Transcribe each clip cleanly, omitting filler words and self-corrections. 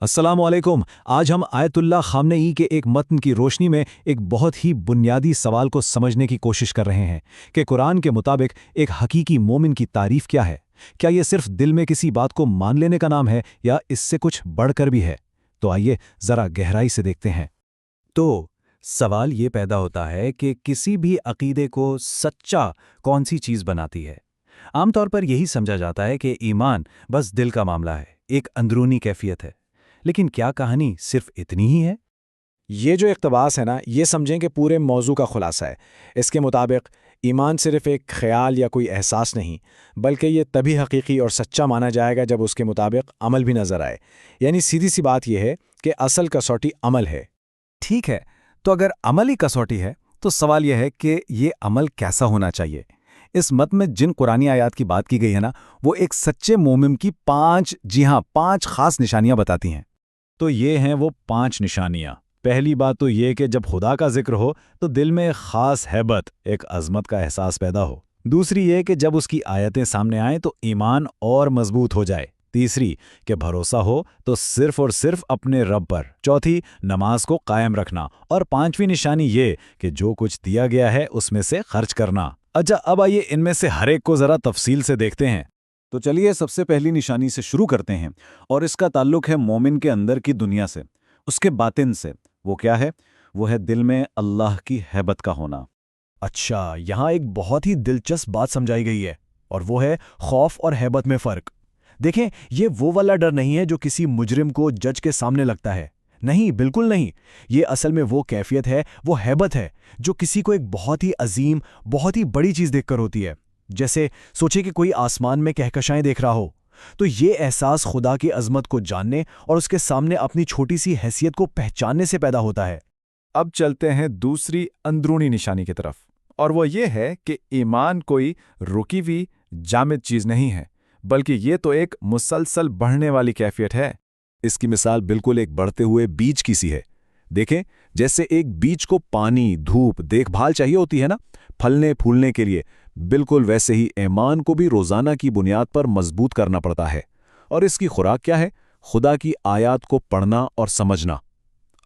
السلام علیکم۔ آج ہم آیت اللہ خامنئی کے ایک متن کی روشنی میں ایک بہت ہی بنیادی سوال کو سمجھنے کی کوشش کر رہے ہیں کہ قرآن کے مطابق ایک حقیقی مومن کی تعریف کیا ہے؟ کیا یہ صرف دل میں کسی بات کو مان لینے کا نام ہے یا اس سے کچھ بڑھ کر بھی ہے؟ تو آئیے ذرا گہرائی سے دیکھتے ہیں۔ تو سوال یہ پیدا ہوتا ہے کہ کسی بھی عقیدے کو سچا کون سی چیز بناتی ہے؟ عام طور پر یہی سمجھا جاتا ہے کہ ایمان بس دل کا معاملہ ہے، ایک اندرونی کیفیت ہے۔ لیکن کیا کہانی صرف اتنی ہی ہے؟ یہ جو اقتباس ہے نا، یہ سمجھیں کہ پورے موضوع کا خلاصہ ہے۔ اس کے مطابق ایمان صرف ایک خیال یا کوئی احساس نہیں، بلکہ یہ تبھی حقیقی اور سچا مانا جائے گا جب اس کے مطابق عمل بھی نظر آئے۔ یعنی سیدھی سی بات یہ ہے کہ اصل کسوٹی عمل ہے۔ ٹھیک ہے، تو اگر عمل ہی کسوٹی ہے تو سوال یہ ہے کہ یہ عمل کیسا ہونا چاہیے؟ اس مت میں جن قرآنی آیات کی بات کی گئی ہے نا، وہ ایک سچے مومن کی پانچ خاص نشانیاں بتاتی ہیں۔ تو یہ ہیں وہ 5 نشانیاں۔ پہلی بات تو یہ کہ جب خدا کا ذکر ہو تو دل میں ایک خاص ہیبت، ایک عظمت کا احساس پیدا ہو۔ دوسری یہ کہ جب اس کی آیتیں سامنے آئیں تو ایمان اور مضبوط ہو جائے۔ تیسری کہ بھروسہ ہو تو صرف اور صرف اپنے رب پر۔ چوتھی نماز کو قائم رکھنا، اور 5ویں نشانی یہ کہ جو کچھ دیا گیا ہے اس میں سے خرچ کرنا۔ اچھا، اب آئیے ان میں سے ہر ایک کو ذرا تفصیل سے دیکھتے ہیں۔ تو چلیے سب سے پہلی نشانی سے شروع کرتے ہیں، اور اس کا تعلق ہے مومن کے اندر کی دنیا سے، اس کے باطن سے۔ وہ کیا ہے؟ وہ ہے دل میں اللہ کی ہیبت کا ہونا۔ اچھا، یہاں ایک بہت ہی دلچسپ بات سمجھائی گئی ہے، اور وہ ہے خوف اور ہیبت میں فرق۔ دیکھیں، یہ وہ والا ڈر نہیں ہے جو کسی مجرم کو جج کے سامنے لگتا ہے۔ نہیں، بالکل نہیں۔ یہ اصل میں وہ کیفیت ہے، وہ ہیبت ہے جو کسی کو ایک بہت ہی عظیم، بہت ہی بڑی چیز دیکھ کر ہوتی ہے۔ جیسے سوچے کہ کوئی آسمان میں کہکشائیں دیکھ رہا ہو، تو یہ احساس خدا کی عظمت کو جاننے اور اس کے سامنے اپنی چھوٹی سی حیثیت کو پہچاننے سے پیدا ہوتا ہے۔ اب چلتے ہیں دوسری اندرونی نشانی کی طرف، اور وہ یہ ہے کہ ایمان کوئی رکی ہوئی جامد چیز نہیں ہے، بلکہ یہ تو ایک مسلسل بڑھنے والی کیفیت ہے۔ اس کی مثال بالکل ایک بڑھتے ہوئے بیج کی سی ہے۔ دیکھیں، جیسے ایک بیج کو پانی، دھوپ، دیکھ بھال چاہیے ہوتی ہے نا پھلنے پھولنے کے لیے، بالکل ویسے ہی ایمان کو بھی روزانہ کی بنیاد پر مضبوط کرنا پڑتا ہے۔ اور اس کی خوراک کیا ہے؟ خدا کی آیات کو پڑھنا اور سمجھنا۔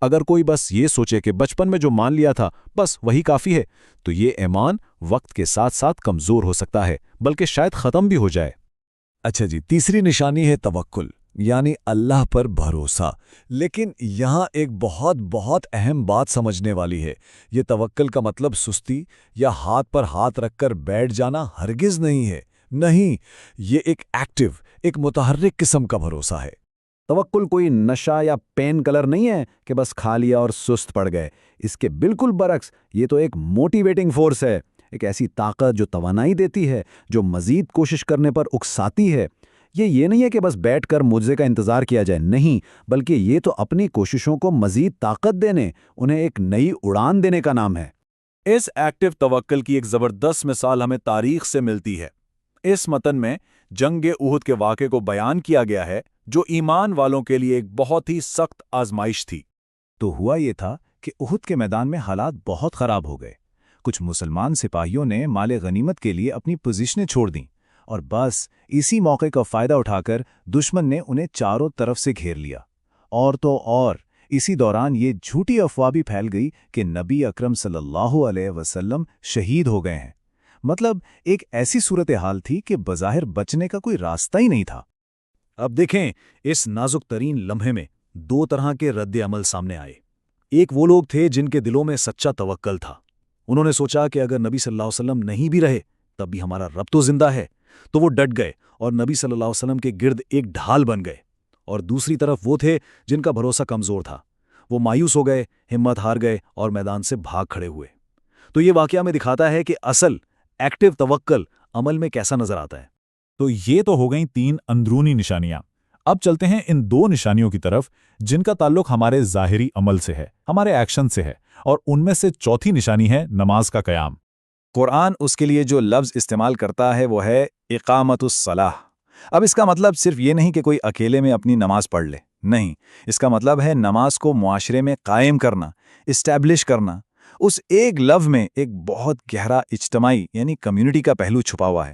اگر کوئی بس یہ سوچے کہ بچپن میں جو مان لیا تھا بس وہی کافی ہے، تو یہ ایمان وقت کے ساتھ ساتھ کمزور ہو سکتا ہے، بلکہ شاید ختم بھی ہو جائے۔ اچھا جی، تیسری نشانی ہے توکل، یعنی اللہ پر بھروسہ۔ لیکن یہاں ایک بہت اہم بات سمجھنے والی ہے۔ یہ توکل کا مطلب سستی یا ہاتھ پر ہاتھ رکھ کر بیٹھ جانا ہرگز نہیں ہے۔ نہیں، یہ ایک ایکٹیو، ایک متحرک قسم کا بھروسہ ہے۔ توکل کوئی نشہ یا پین کلر نہیں ہے کہ بس کھا لیا اور سست پڑ گئے۔ اس کے بالکل برعکس، یہ تو ایک موٹیویٹنگ فورس ہے، ایک ایسی طاقت جو توانائی دیتی ہے، جو مزید کوشش کرنے پر اکساتی ہے۔ یہ نہیں ہے کہ بس بیٹھ کر معجزے کا انتظار کیا جائے، نہیں، بلکہ یہ تو اپنی کوششوں کو مزید طاقت دینے، انہیں ایک نئی اڑان دینے کا نام ہے۔ اس ایکٹیو توکل کی ایک زبردست مثال ہمیں تاریخ سے ملتی ہے۔ اس متن میں جنگ احد کے واقعے کو بیان کیا گیا ہے، جو ایمان والوں کے لیے ایک بہت ہی سخت آزمائش تھی۔ تو ہوا یہ تھا کہ احد کے میدان میں حالات بہت خراب ہو گئے۔ کچھ مسلمان سپاہیوں نے مال غنیمت کے لیے اپنی پوزیشنیں چھوڑ دیں، اور بس اسی موقع کا فائدہ اٹھا کر دشمن نے انہیں چاروں طرف سے گھیر لیا۔ اور تو اور اسی دوران یہ جھوٹی افواہ بھی پھیل گئی کہ نبی اکرم صلی اللہ علیہ وسلم شہید ہو گئے ہیں۔ مطلب ایک ایسی صورتحال تھی کہ بظاہر بچنے کا کوئی راستہ ہی نہیں تھا۔ اب دیکھیں، اس نازک ترین لمحے میں 2 طرح کے رد عمل سامنے آئے۔ ایک وہ لوگ تھے جن کے دلوں میں سچا توکل تھا۔ انہوں نے سوچا کہ اگر نبی صلی اللہ علیہ وسلم نہیں بھی رہے تب بھی ہمارا رب تو زندہ ہے، تو وہ ڈٹ گئے اور نبی صلی اللہ علیہ وسلم کے گرد ایک ڈھال بن گئے۔ اور دوسری طرف وہ تھے جن کا بھروسہ کمزور تھا۔ وہ مایوس ہو گئے، ہمت ہار گئے اور میدان سے بھاگ کھڑے ہوئے۔ تو یہ واقعہ میں دکھاتا ہے کہ اصل ایکٹیو توکل عمل میں کیسا نظر آتا ہے۔ تو یہ تو ہو گئیں 3 اندرونی نشانیاں۔ اب چلتے ہیں ان 2 نشانیوں کی طرف جن کا تعلق ہمارے ظاہری عمل سے ہے، ہمارے ایکشن سے ہے، اور ان میں سے چوتھی نشانی ہے نماز کا قیام۔ قرآن اس کے لیے جو لفظ استعمال کرتا ہے وہ ہے اقامت الصلاح۔ اب اس کا مطلب صرف یہ نہیں کہ کوئی اکیلے میں اپنی نماز پڑھ لے، نہیں، اس کا مطلب ہے نماز کو معاشرے میں قائم کرنا، اسٹیبلش کرنا۔ اس ایک لفظ میں ایک بہت گہرا اجتماعی یعنی کمیونٹی کا پہلو چھپا ہوا ہے۔